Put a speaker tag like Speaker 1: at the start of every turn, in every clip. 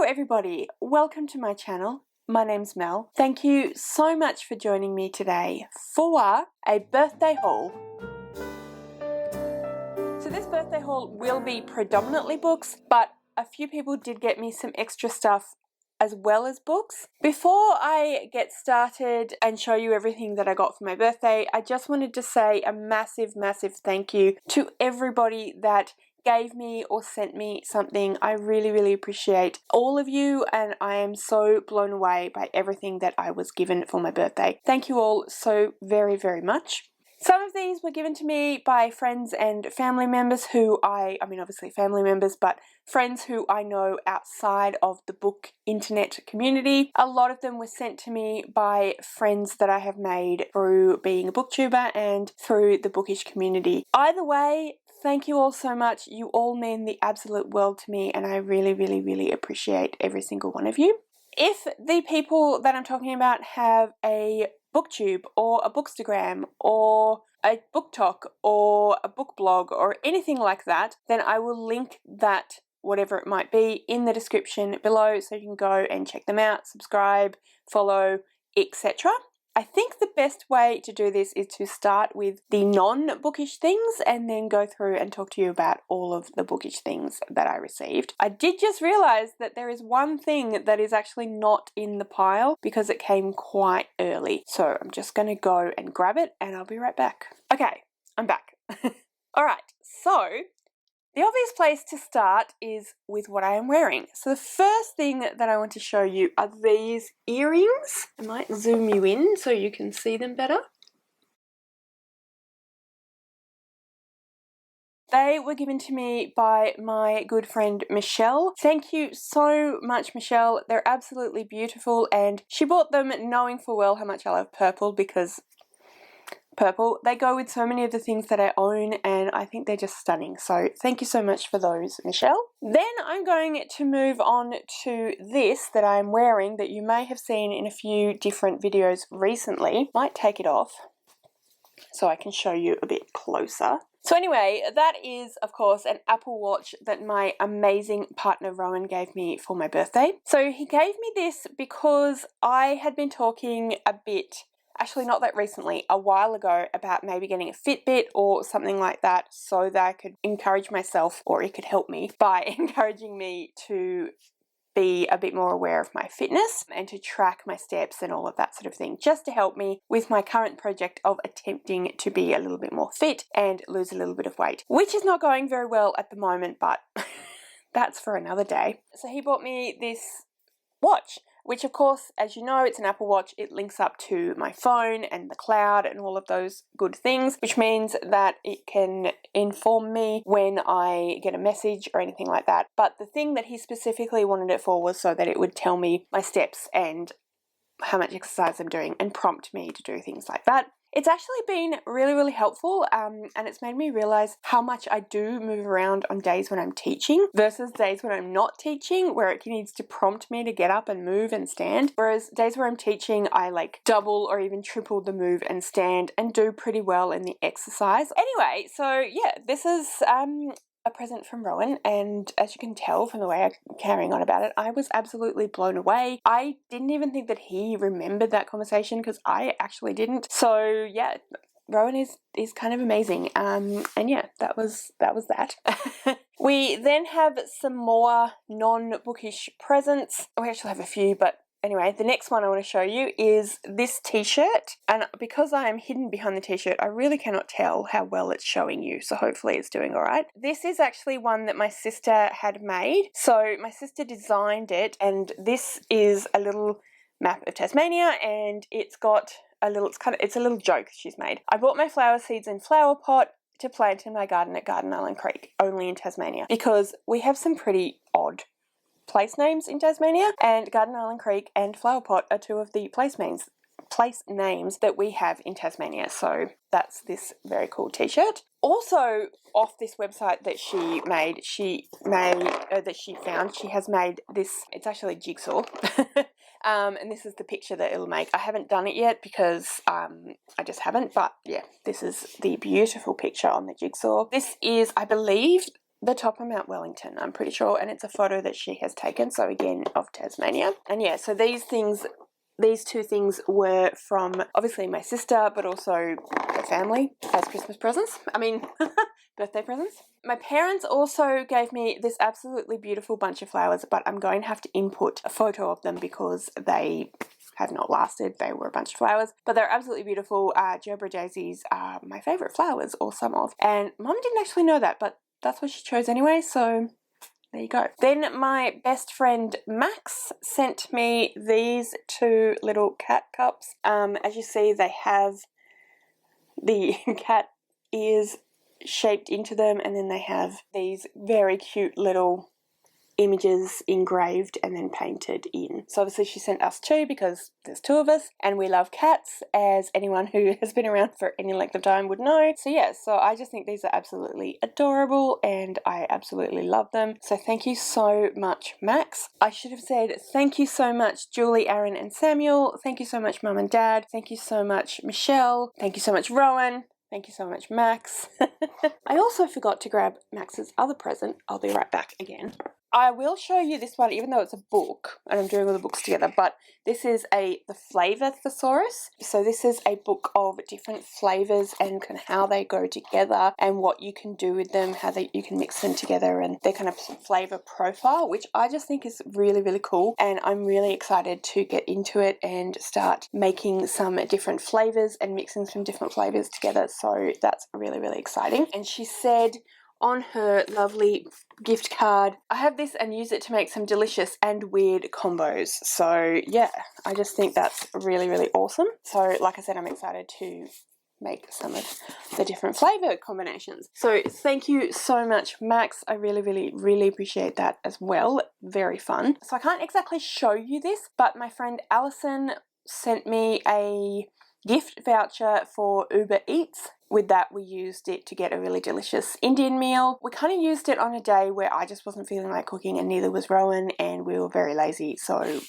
Speaker 1: everybody, welcome to my channel. My name's Mel. Thank you so much for joining me today for a birthday haul. So this birthday haul will be predominantly books, but a few people did get me some extra stuff as well as books. Before I get started and show you everything that I got for my birthday, I just wanted to say a massive thank you to everybody that gave me or sent me something. I really appreciate all of you, and I am so blown away by everything that I was given for my birthday. Thank you all so very much. Some of these were given to me by friends and family members who I mean obviously family members, but friends who I know outside of the book internet community. A lot of them were sent to me by friends that I have made through being a booktuber and through the bookish community. Either way, thank you all so much. You all mean the absolute world to me, and I really appreciate every single one of you. If the people that I'm talking about have a booktube or a bookstagram or a BookTok or a book blog or anything like that, then I will link that, whatever it might be, in the description below so you can go and check them out, subscribe, follow, etc. I think the best way to do this is to start with the non-bookish things and then go through and talk to you about all of the bookish things that I received. I did just realize that there is one thing that is actually not in the pile because it came quite early. So I'm just going to go and grab it and I'll be right back. Okay, I'm back. Alright, so the obvious place to start is with what I am wearing. So the first thing that I want to show you are these earrings. I might zoom you in so you can see them better. They were given to me by my good friend Michelle. Thank you so much, Michelle. They're absolutely beautiful, and she bought them knowing full well how much I love purple, because purple, they go with so many of the things that I own, and I think they're just stunning. So thank you so much for those, Michelle. Then I'm going to move on to this that I'm wearing that you may have seen in a few different videos recently. Might take it off so I can show you a bit closer. So anyway, that is, of course, an Apple Watch that my amazing partner Rowan gave me for my birthday. So he gave me this because I had been talking a bit, actually not that recently, a while ago, about maybe getting a Fitbit or something like that so that I could encourage myself, or it could help me by encouraging me to be a bit more aware of my fitness and to track my steps and all of that sort of thing, just to help me with my current project of attempting to be a little bit more fit and lose a little bit of weight, which is not going very well at the moment, but that's for another day. So he bought me this watch, which of course, as you know, it's an Apple Watch. It links up to my phone and the cloud and all of those good things, which means that it can inform me when I get a message or anything like that. But the thing that he specifically wanted it for was so that it would tell me my steps and how much exercise I'm doing and prompt me to do things like that. It's actually been really helpful, and it's made me realize how much I do move around on days when I'm teaching versus days when I'm not teaching, where it needs to prompt me to get up and move and stand. Whereas days where I'm teaching, I like double or even triple the move and stand and do pretty well in the exercise. Anyway, so yeah, this is a present from Rowan, and as you can tell from the way I'm carrying on about it, I was absolutely blown away. I didn't even think that he remembered that conversation because I actually didn't. So yeah, Rowan is kind of amazing. And yeah, that was that. We then have some more non-bookish presents. We actually have a few, but anyway, the next one I want to show you is this t-shirt, and because I am hidden behind the t-shirt, I really cannot tell how well it's showing you, so hopefully it's doing alright. This is actually one that my sister had made, so my sister designed it, and this is a little map of Tasmania, and it's got a little, it's a little joke she's made. I bought my flower seeds in flower pot to plant in my garden at Garden Island Creek, only in Tasmania, because we have some pretty odd place names in Tasmania, and Garden Island Creek and Flower Pot are two of the place names that we have in Tasmania. So that's this very cool t-shirt. Also off this website that she found, she has made this, it's actually jigsaw. And this is the picture that it'll make. I haven't done it yet because I just haven't, but yeah, this is the beautiful picture on the jigsaw. This is, I believe, the top of Mount Wellington, I'm pretty sure, and it's a photo that she has taken, so again, of Tasmania. And yeah, so these two things were from obviously my sister, but also her family as Christmas presents. I mean, birthday presents. My parents also gave me this absolutely beautiful bunch of flowers, but I'm going to have to input a photo of them because they have not lasted. They were a bunch of flowers, but they're absolutely beautiful. Gerbera daisies are my favourite flowers, or some of. And Mum didn't actually know that, but that's what she chose anyway, so there you go. Then my best friend Max sent me these two little cat cups. As you see, they have the cat ears shaped into them, and then they have these very cute little images engraved and then painted in. So obviously she sent us two because there's two of us and we love cats, as anyone who has been around for any length of time would know. So yeah, so I just think these are absolutely adorable and I absolutely love them. So thank you so much, Max. I should have said thank you so much, Julie, Erin and Samuel. Thank you so much, Mum and Dad. Thank you so much, Michelle. Thank you so much, Rowan. Thank you so much, Max. I also forgot to grab Max's other present. I'll be right back again. I will show you this one, even though it's a book, and I'm doing all the books together, but this is the Flavour Thesaurus. So this is a book of different flavours and kind of how they go together and what you can do with them, how you can mix them together and their kind of flavour profile, which I just think is really, really cool. And I'm really excited to get into it and start making some different flavours and mixing some different flavours together. So that's really, really exciting. And she said on her lovely gift card, I have this and use it to make some delicious and weird combos. So yeah, I just think that's really, really awesome. So like I said, I'm excited to make some of the different flavour combinations. So thank you so much, Max. I really, really, really appreciate that as well. Very fun. So I can't exactly show you this, but my friend Alison sent me a gift voucher for Uber Eats. With that, we used it to get a really delicious Indian meal. We kind of used it on a day where I just wasn't feeling like cooking and neither was Rowan, and we were very lazy, so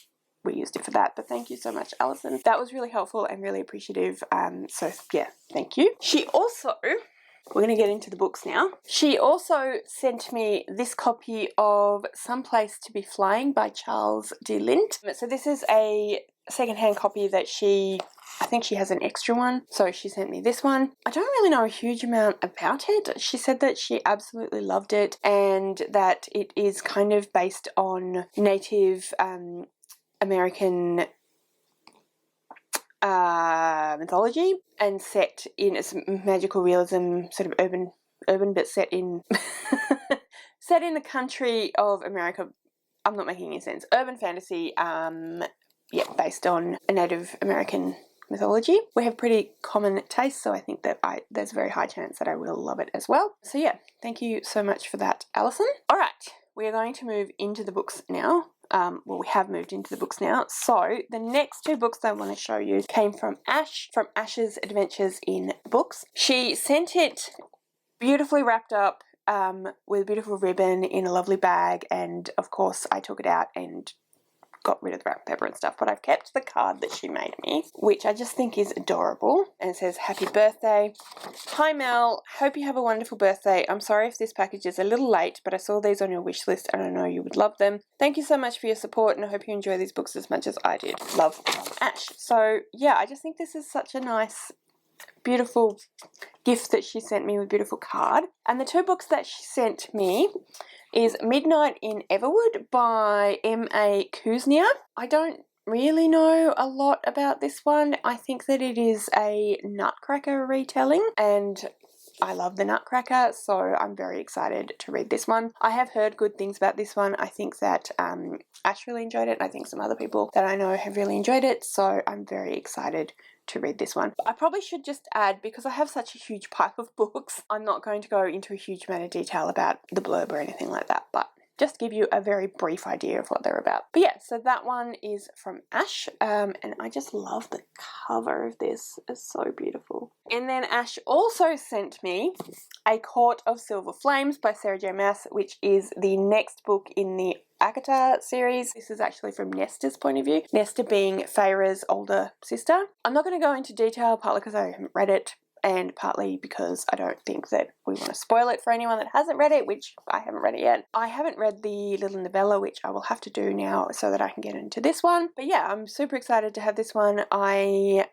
Speaker 1: we used it for that. But thank you so much, Alison. That was really helpful and really appreciative. So yeah, thank you. She also, we're going to get into the books now. She also sent me this copy of Some Place to Be Flying by Charles D. Lint. So this is a secondhand copy that I think she has an extra one, so she sent me this one. I don't really know a huge amount about it. She said that she absolutely loved it and that it is kind of based on Native American mythology and set in some magical realism, sort of urban, but set in set in the country of America. I'm not making any sense. Urban fantasy, yeah, based on a Native American mythology. We have pretty common tastes, so I think that there's a very high chance that I will love it as well. So yeah, thank you so much for that, Alison. All right, we are going to move into the books now. Well, we have moved into the books now. So the next two books that I want to show you came from Ash, from Ash's Adventures in Books. She sent it beautifully wrapped up with a beautiful ribbon in a lovely bag, and of course I took it out and got rid of the wrap paper and stuff, but I've kept the card that she made me, which I just think is adorable, and it says, "Happy birthday. Hi Mel, hope you have a wonderful birthday. I'm sorry if this package is a little late, but I saw these on your wish list and I know you would love them. Thank you so much for your support and I hope you enjoy these books as much as I did. Love, Ash." So yeah, I just think this is such a nice, beautiful gift that she sent me with a beautiful card. And the two books that she sent me is Midnight in Everwood by M.A. Kuznia. I don't really know a lot about this one. I think that it is a Nutcracker retelling, and I love the Nutcracker, so I'm very excited to read this one. I have heard good things about this one. I think that Ash really enjoyed it. I think some other people that I know have really enjoyed it, so I'm very excited to read this one. I probably should just add, because I have such a huge pile of books, I'm not going to go into a huge amount of detail about the blurb or anything like that, but just give you a very brief idea of what they're about. But yeah, so that one is from Ash, and I just love the cover of this. It's so beautiful. And then Ash also sent me A Court of Silver Flames by Sarah J. Maas, which is the next book in the Agatha series. This is actually from Nesta's point of view, Nesta being Feyre's older sister. I'm not going to go into detail, partly because I haven't read it, and partly because I don't think that we want to spoil it for anyone that hasn't read it, which I haven't read it yet. I haven't read the little novella, which I will have to do now so that I can get into this one. But yeah, I'm super excited to have this one. I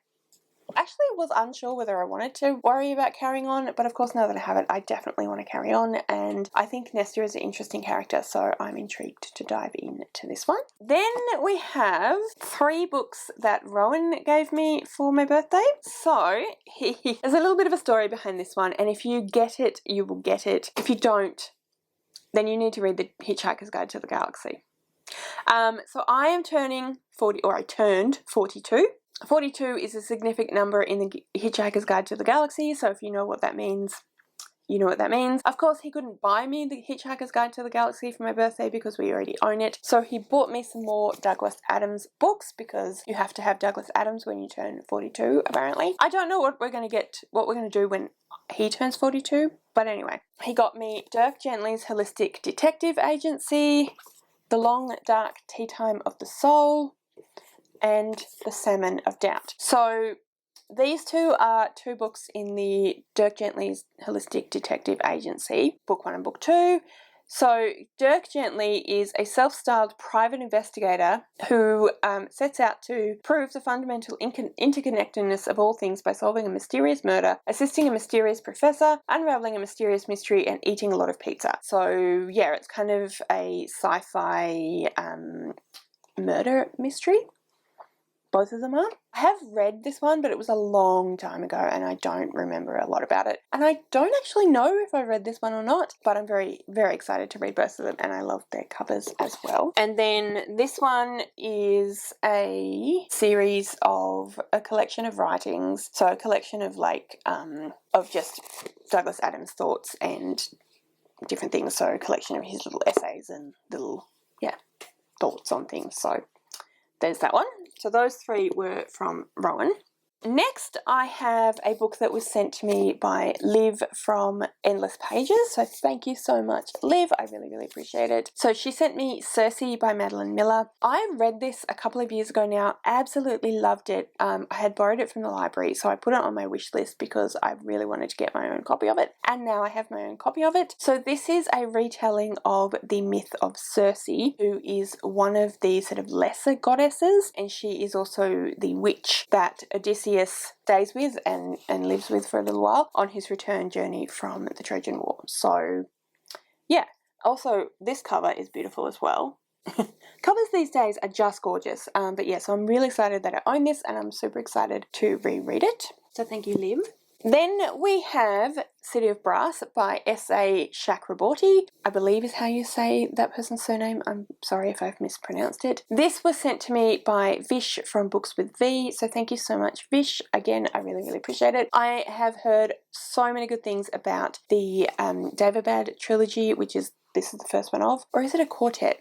Speaker 1: actually was unsure whether I wanted to worry about carrying on, but of course now that I have it, I definitely want to carry on, and I think Nesta is an interesting character, so I'm intrigued to dive into this one. Then we have 3 books that Rowan gave me for my birthday. So there's a little bit of a story behind this one, and if you get it, you will get it. If you don't, then you need to read The Hitchhiker's Guide to the Galaxy. So I am turning 40, or I turned 42. 42 is a significant number in The Hitchhiker's Guide to the Galaxy, so if you know what that means, you know what that means. Of course, he couldn't buy me The Hitchhiker's Guide to the Galaxy for my birthday because we already own it, so he bought me some more Douglas Adams books because you have to have Douglas Adams when you turn 42, apparently. I don't know what we're going to do when he turns 42, but anyway. He got me Dirk Gently's Holistic Detective Agency, The Long Dark Tea Time of the Soul, and The Salmon of Doubt. So these 2 are 2 books in the Dirk Gently's Holistic Detective Agency, book 1 and book 2. So Dirk Gently is a self-styled private investigator who sets out to prove the fundamental interconnectedness of all things by solving a mysterious murder, assisting a mysterious professor, unraveling a mysterious mystery, and eating a lot of pizza. So yeah, it's kind of a sci-fi murder mystery. Both of them are. I have read this one, but it was a long time ago and I don't remember a lot about it. And I don't actually know if I read this one or not, but I'm very, very excited to read both of them, and I love their covers as well. And then this one is a series of a collection of writings, so a collection of of just Douglas Adams' thoughts and different things, so a collection of his little essays and little, thoughts on things. So there's that one. So those 3 were from Rowan. Next, I have a book that was sent to me by Liv from Endless Pages. So thank you so much, Liv. I really, really appreciate it. So she sent me Circe by Madeline Miller. I read this a couple of years ago now. Absolutely loved it. I had borrowed it from the library, so I put it on my wish list because I really wanted to get my own copy of it. And now I have my own copy of it. So this is a retelling of the myth of Circe, who is one of the sort of lesser goddesses, and she is also the witch that Odysseus stays with and lives with for a little while on his return journey from the Trojan War. So yeah, also this cover is beautiful as well. Covers these days are just gorgeous, but yeah, so I'm really excited that I own this, and I'm super excited to reread it. So thank you, Liv. Then we have City of Brass by S.A. Chakraborty, I believe is how you say that person's surname. I'm sorry if I've mispronounced it. This was sent to me by Vish from BooksWithV, so thank you so much, Vish. Again, I really, really appreciate it. I have heard so many good things about the Daevabad trilogy, this is the first one of, or is it a quartet?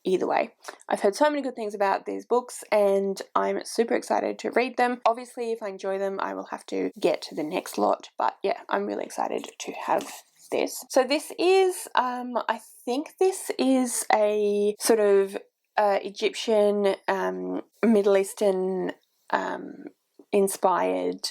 Speaker 1: Either way, I've heard so many good things about these books and I'm super excited to read them. Obviously, if I enjoy them, I will have to get to the next lot, but yeah, I'm really excited to have this. So this is, I think this is a sort of Egyptian, Middle Eastern inspired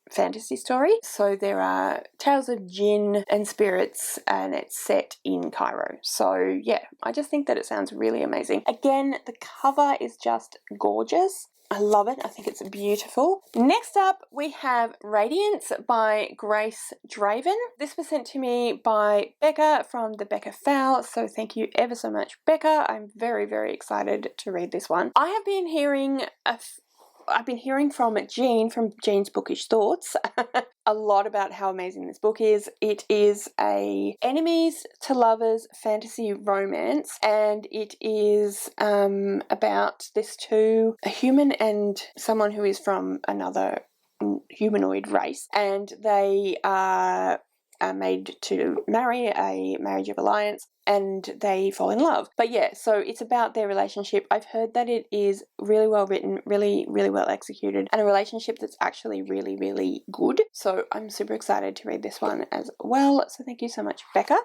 Speaker 1: fantasy story. So there are tales of jinn and spirits, and it's set in Cairo. So yeah, I just think that it sounds really amazing. Again, the cover is just gorgeous. I love it. I think it's beautiful. Next up, we have Radiance by Grace Draven. This was sent to me by Becca from TheBeccafowell, so thank you ever so much, Becca. I'm very, very excited to read this one. I have been hearing from Jean, from Jean's Bookish Thoughts, a lot about how amazing this book is. It is a enemies to lovers fantasy romance, and it is about this two, a human and someone who is from another humanoid race, and they are made to marry, a marriage of alliance, and they fall in love. But yeah, so it's about their relationship. I've heard that it is really well written, really, really well executed, and a relationship that's actually really, really good. So I'm super excited to read this one as well. So thank you so much, Becca.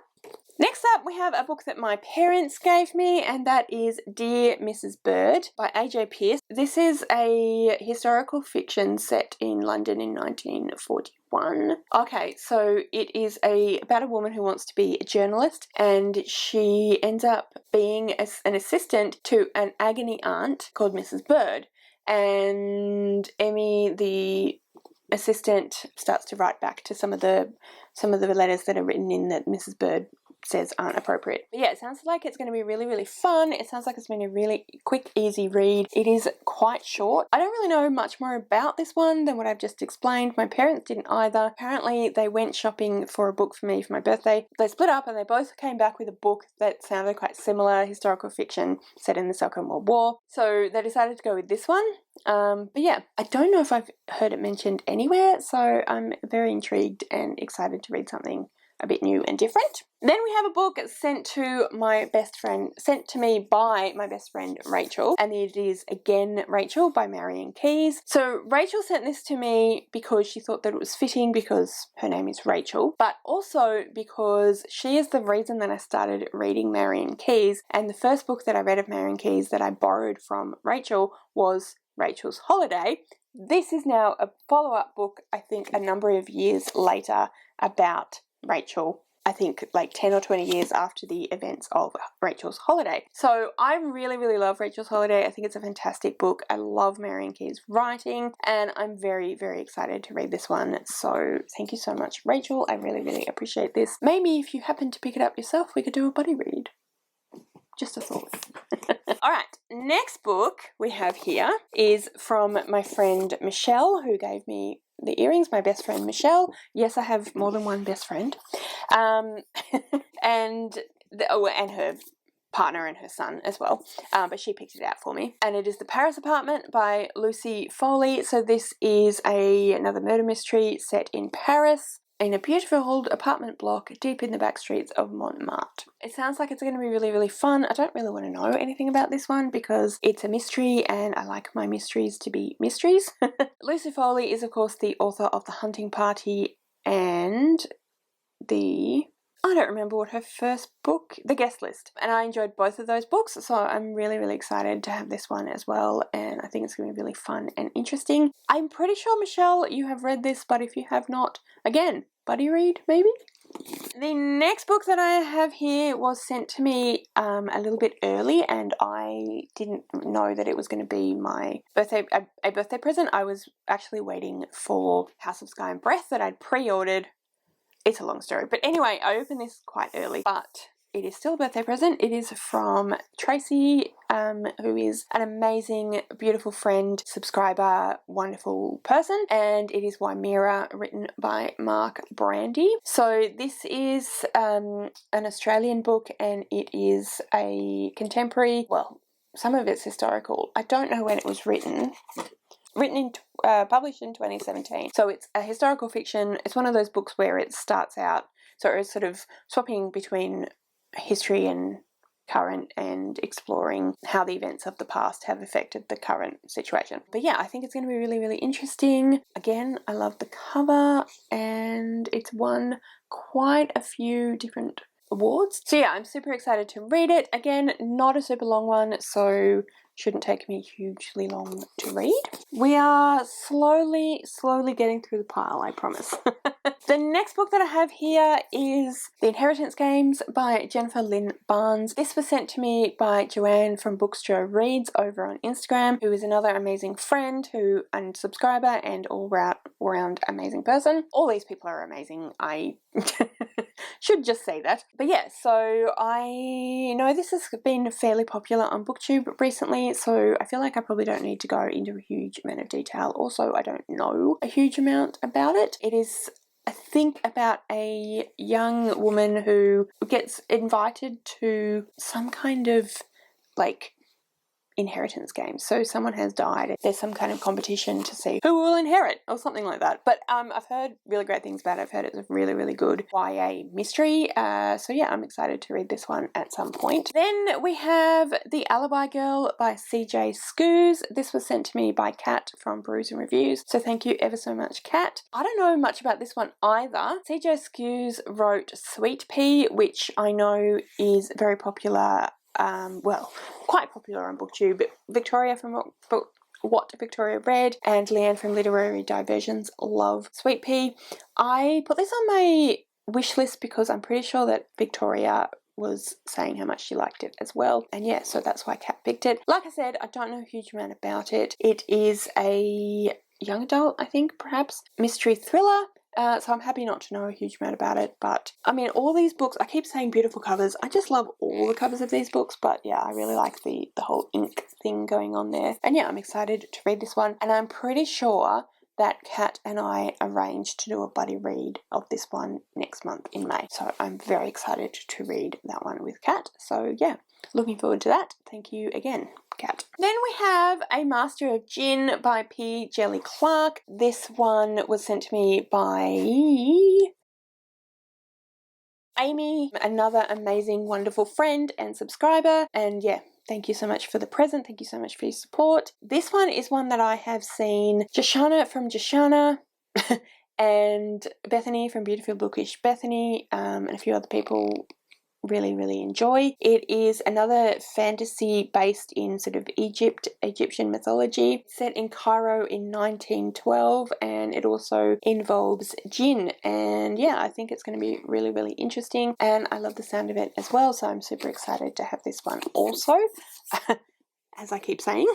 Speaker 1: Next up, we have a book that my parents gave me, and that is Dear Mrs. Bird by A.J. Pearce. This is a historical fiction set in London in 1941. Okay, so it is about a woman who wants to be a journalist, and she ends up being an assistant to an agony aunt called Mrs. Bird. And Emmy, the assistant, starts to write back to some of the letters that are written in that Mrs. Bird says aren't appropriate. But yeah, it sounds like it's going to be really, really fun. It sounds like it's been a really quick, easy read. It is quite short. I don't really know much more about this one than what I've just explained. My parents didn't either. Apparently, they went shopping for a book for me for my birthday. They split up and they both came back with a book that sounded quite similar, historical fiction set in the Second World War. So they decided to go with this one. But yeah, I don't know if I've heard it mentioned anywhere, so I'm very intrigued and excited to read something a bit new and different. Then we have a book sent to me by my best friend Rachel, and it is Again Rachel by Marion Keyes. So Rachel sent this to me because she thought that it was fitting because her name is Rachel, but also because she is the reason that I started reading Marion Keyes, and the first book that I read of Marion Keyes that I borrowed from Rachel was Rachel's Holiday. This is now a follow-up book, I think a number of years later, about Rachel, I think like 10 or 20 years after the events of Rachel's Holiday. So I really, really love Rachel's Holiday. I think it's a fantastic book. I love Marion Keyes' writing, and I'm very, very excited to read this one. So thank you so much, Rachel. I really, really appreciate this. Maybe if you happen to pick it up yourself, we could do a buddy read. Just a thought. Alright, next book we have here is from my friend Michelle, who gave me the earrings, my best friend Michelle. Yes, I have more than one best friend. And her partner and her son as well, but she picked it out for me. And it is The Paris Apartment by Lucy Foley. So this is another murder mystery set in Paris, in a beautiful old apartment block deep in the back streets of Montmartre. It sounds like it's going to be really, really fun. I don't really want to know anything about this one because it's a mystery and I like my mysteries to be mysteries. Lucy Foley is, of course, the author of The Hunting Party and I don't remember what her first book, The Guest List. And I enjoyed both of those books, so I'm really, really excited to have this one as well, and I think it's going to be really fun and interesting. I'm pretty sure, Michelle, you have read this, but if you have not, again, buddy read, maybe? The next book that I have here was sent to me a little bit early, and I didn't know that it was going to be my a birthday present. I was actually waiting for House of Sky and Breath that I'd pre-ordered. It's a long story, but anyway, I opened this quite early, but it is still a birthday present. It is from Tracy, who is an amazing, beautiful friend, subscriber, wonderful person, and it is Wymera, written by Mark Brandy. So this is an Australian book, and it is a contemporary, well, some of it's historical. I don't know when it was written. Published in 2017. So it's a historical fiction. It's one of those books where it starts out, so it's sort of swapping between history and current and exploring how the events of the past have affected the current situation. But yeah, I think it's going to be really, really interesting. Again, I love the cover, and it's won quite a few different awards. So yeah, I'm super excited to read it. Again, not a super long one, so shouldn't take me hugely long to read. We are slowly getting through the pile, I promise. The next book that I have here is The Inheritance Games by Jennifer Lynn Barnes. This was sent to me by Joanne from BooksJoReads over on Instagram, who is another amazing friend and subscriber and all-round amazing person. All these people are amazing. I should just say that. But yeah, so I know this has been fairly popular on BookTube recently, so I feel like I probably don't need to go into a huge amount of detail. Also, I don't know a huge amount about it. It is, I think, about a young woman who gets invited to some kind of, like, inheritance game. So someone has died. There's some kind of competition to see who will inherit or something like that. But I've heard really great things about it. I've heard it's a really, really good YA mystery. So yeah, I'm excited to read this one at some point. Then we have The Alibi Girl by CJ Scoos. This was sent to me by Kat from Brews and Reviews. So thank you ever so much, Kat. I don't know much about this one either. CJ Scoos wrote Sweet Pea, which I know is very popular. Well, quite popular on BookTube. Victoria from What Victoria Read and Leanne from Literary Diversions love Sweet Pea. I put this on my wish list because I'm pretty sure that Victoria was saying how much she liked it as well. And yeah, so that's why Kat picked it. Like I said, I don't know a huge amount about it. It is a young adult, I think, perhaps, mystery thriller. So I'm happy not to know a huge amount about it, but I mean, all these books, I keep saying beautiful covers. I just love all the covers of these books, but yeah, I really like the whole ink thing going on there. And yeah, I'm excited to read this one, and I'm pretty sure that Kat and I arranged to do a buddy read of this one next month in May. So I'm very excited to read that one with Kat. So yeah, looking forward to that. Thank you again, Kat. Then we have A Master of Gin by P. Jelly Clark. This one was sent to me by Amy, another amazing, wonderful friend and subscriber. And yeah, thank you so much for the present. Thank you so much for your support. This one is one that I have seen Joshana from Joshana and Bethany from Beautiful Bookish Bethany and a few other people really, really enjoy. It is another fantasy based in sort of Egyptian mythology, set in Cairo in 1912, and it also involves gin. And yeah, I think it's going to be really, really interesting, and I love the sound of it as well, so I'm super excited to have this one also. As I keep saying.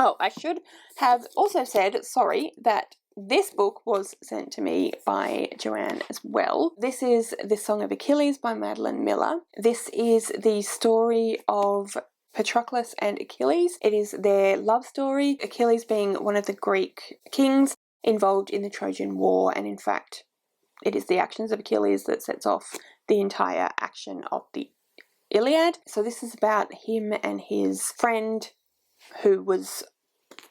Speaker 1: Oh, I should have also said, sorry, that this book was sent to me by Joanne as well. This is The Song of Achilles by Madeline Miller. This is the story of Patroclus and Achilles. It is their love story, Achilles being one of the Greek kings involved in the Trojan War, and in fact, it is the actions of Achilles that sets off the entire action of the Iliad. So this is about him and his friend, who was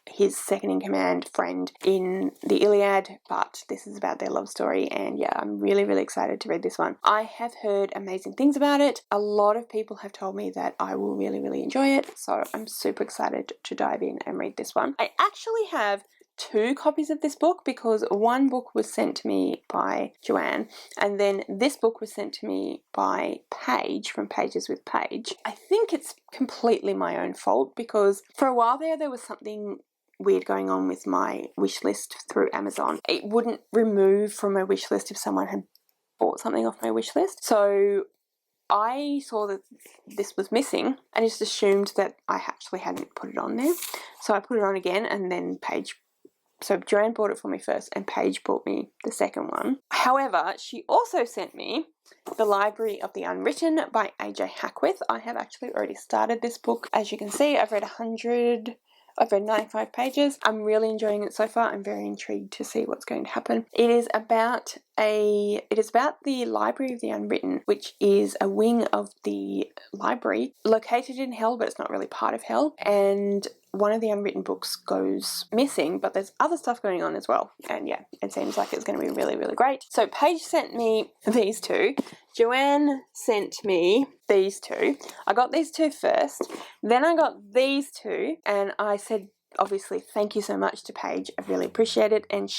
Speaker 1: his second-in-command friend in the Iliad, but this is about their love story, and yeah, I'm really, really excited to read this one. I have heard amazing things about it. A lot of people have told me that I will really, really enjoy it, so I'm super excited to dive in and read this one. I actually have 2 copies of this book because one book was sent to me by Joanne, and then this book was sent to me by Paige from Pages with Paige. I think it's completely my own fault because for a while there was something weird going on with my wish list through Amazon. It wouldn't remove from my wish list if someone had bought something off my wish list. So I saw that this was missing and just assumed that I actually hadn't put it on there. So I put it on again, and then so Joanne bought it for me first and Paige bought me the second one. However, she also sent me The Library of the Unwritten by AJ Hackwith. I have actually already started this book. As you can see, I've read 95 pages. I'm really enjoying it so far. I'm very intrigued to see what's going to happen. It is about the Library of the Unwritten, which is a wing of the library located in hell, but it's not really part of hell. And one of the unwritten books goes missing, but there's other stuff going on as well. And yeah, it seems like it's going to be really, really great. So Paige sent me these 2. Joanne sent me these 2. I got these 2 first. Then I got these 2, and I said, obviously, thank you so much to Paige. I really appreciate it. And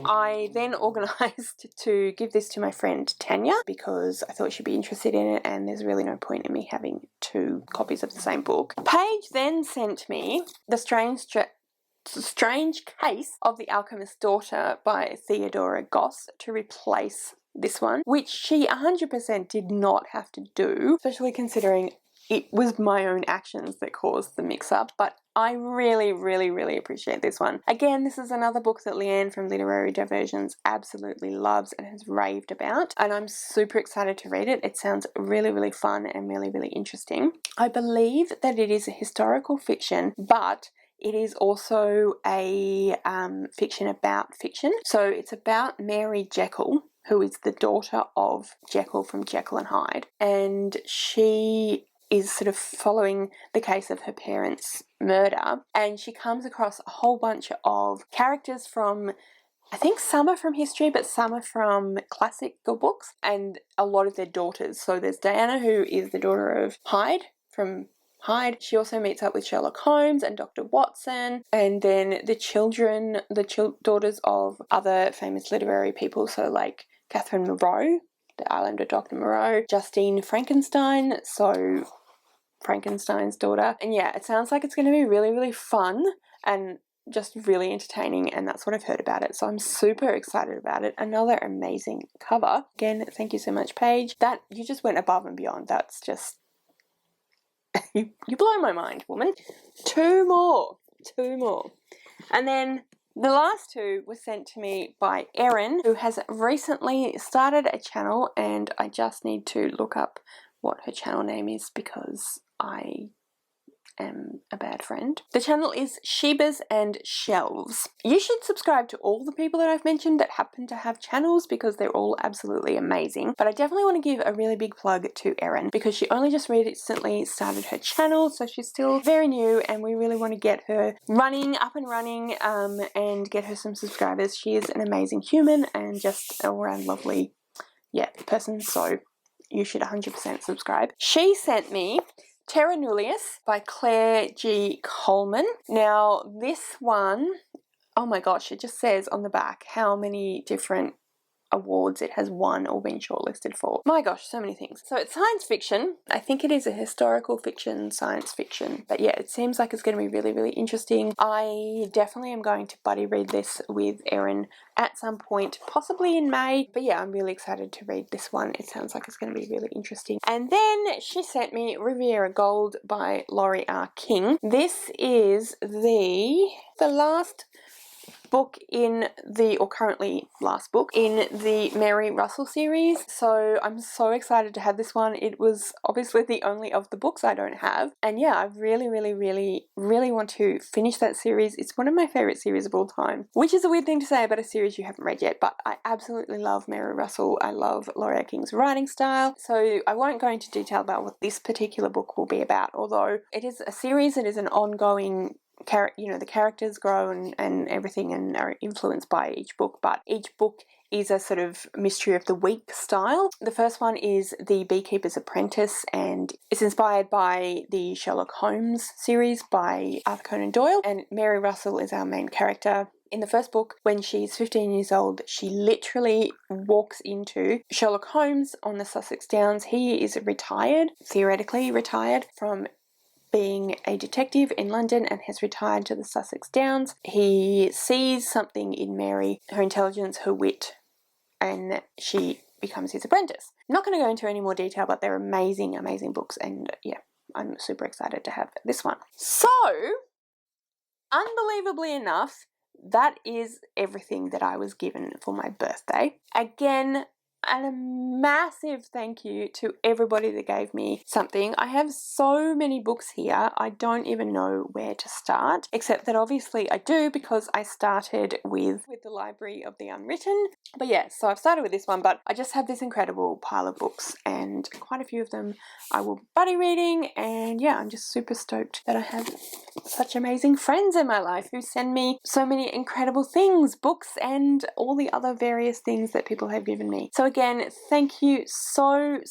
Speaker 1: I then organised to give this to my friend Tanya because I thought she'd be interested in it, and there's really no point in me having 2 copies of the same book. Paige then sent me The Strange Case of the Alchemist's Daughter by Theodora Goss to replace this one, which she 100% did not have to do, especially considering it was my own actions that caused the mix-up, but I really, really, really appreciate this one. Again, this is another book that Leanne from Literary Diversions absolutely loves and has raved about, and I'm super excited to read it. It sounds really, really fun and really, really interesting. I believe that it is a historical fiction, but it is also a fiction about fiction. So it's about Mary Jekyll, who is the daughter of Jekyll from Jekyll and Hyde, and she is sort of following the case of her parents' murder, and she comes across a whole bunch of characters from, I think some are from history, but some are from classical books, and a lot of their daughters. So there's Diana, who is the daughter of Hyde from Hyde. She also meets up with Sherlock Holmes and Dr. Watson, and then the children, daughters of other famous literary people, so like Catherine Moreau, the Islander Dr. Moreau, Justine Frankenstein, so Frankenstein's daughter. And yeah, it sounds like it's going to be really, really fun and just really entertaining, and that's what I've heard about it, so I'm super excited about it. Another amazing cover. Again, thank you so much, Paige. That, you just went above and beyond. That's just you blow my mind, woman. Two more. And then the last two were sent to me by Erin, who has recently started a channel, and I just need to look up what her channel name is because I am a bad friend. The channel is Shibas&Shelves. You should subscribe to all the people that I've mentioned that happen to have channels because they're all absolutely amazing. But I definitely want to give a really big plug to Erin because she only just recently started her channel, so she's still very new, and we really want to get her up and running, and get her some subscribers. She is an amazing human and just all around lovely, person, so you should 100% subscribe. She sent me Terra Nullius by Claire G. Coleman. Now, this one, oh my gosh, it just says on the back how many different awards it has won or been shortlisted for. My gosh, so many things. So it's science fiction. I think it is a historical fiction, science fiction. But yeah, it seems like it's going to be really, really interesting. I definitely am going to buddy read this with Erin at some point, possibly in May. But yeah, I'm really excited to read this one. It sounds like it's going to be really interesting. And then she sent me Riviera Gold by Laurie R. King. This is the last book in the, or currently last book in the Mary Russell series, so I'm so excited to have this one. It was obviously the only of the books I don't have, and yeah, I really, really, really, really want to finish that series. It's one of my favourite series of all time, which is a weird thing to say about a series you haven't read yet, but I absolutely love Mary Russell. I love Laurie King's writing style, so I won't go into detail about what this particular book will be about, although it is a series, it is an ongoing, the characters grow and everything and are influenced by each book, but each book is a sort of mystery of the week style. The first one is The Beekeeper's Apprentice, and it's inspired by the Sherlock Holmes series by Arthur Conan Doyle, and Mary Russell is our main character. In the first book, when she's 15 years old, she literally walks into Sherlock Holmes on the Sussex Downs. He is theoretically retired from being a detective in London and has retired to the Sussex Downs. He sees something in Mary, her intelligence, her wit, and she becomes his apprentice. I'm not going to go into any more detail, but they're amazing, amazing books, and yeah, I'm super excited to have this one. So, unbelievably enough, that is everything that I was given for my birthday. Again, and a massive thank you to everybody that gave me something. I have so many books here, I don't even know where to start, except that obviously I do because I started with the Library of the Unwritten. But yeah, so I've started with this one, but I just have this incredible pile of books, and quite a few of them I will be buddy reading, and yeah, I'm just super stoked that I have such amazing friends in my life who send me so many incredible things, books and all the other various things that people have given me. So again, thank you so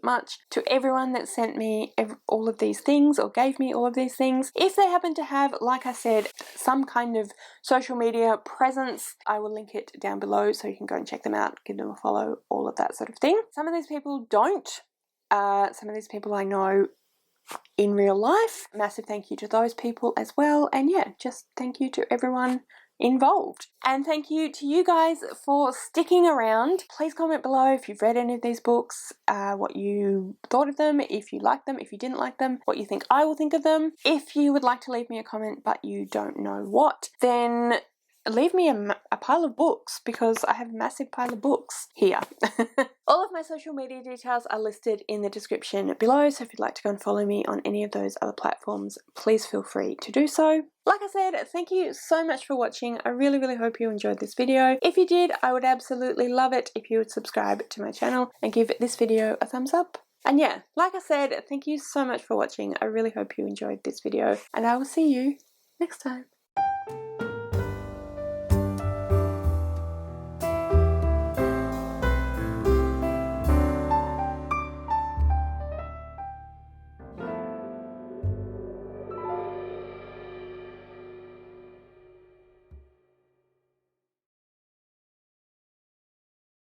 Speaker 1: much to everyone that sent me all of these things or gave me all of these things. If they happen to have, like I said, some kind of social media presence, I will link it down below so you can go and check them out, give them a follow, all of that sort of thing. Some of these people don't. Some of these people I know in real life. Massive thank you to those people as well, and yeah, just thank you to everyone involved. And thank you to you guys for sticking around. Please comment below if you've read any of these books, what you thought of them, if you liked them, if you didn't like them, what you think I will think of them. If you would like to leave me a comment but you don't know what, then leave me a pile of books, because I have a massive pile of books here. All of my social media details are listed in the description below, so if you'd like to go and follow me on any of those other platforms, please feel free to do so. Like I said, thank you so much for watching. I really, really hope you enjoyed this video. If you did, I would absolutely love it if you would subscribe to my channel and give this video a thumbs up. And yeah, like I said, thank you so much for watching. I really hope you enjoyed this video, and I will see you next time.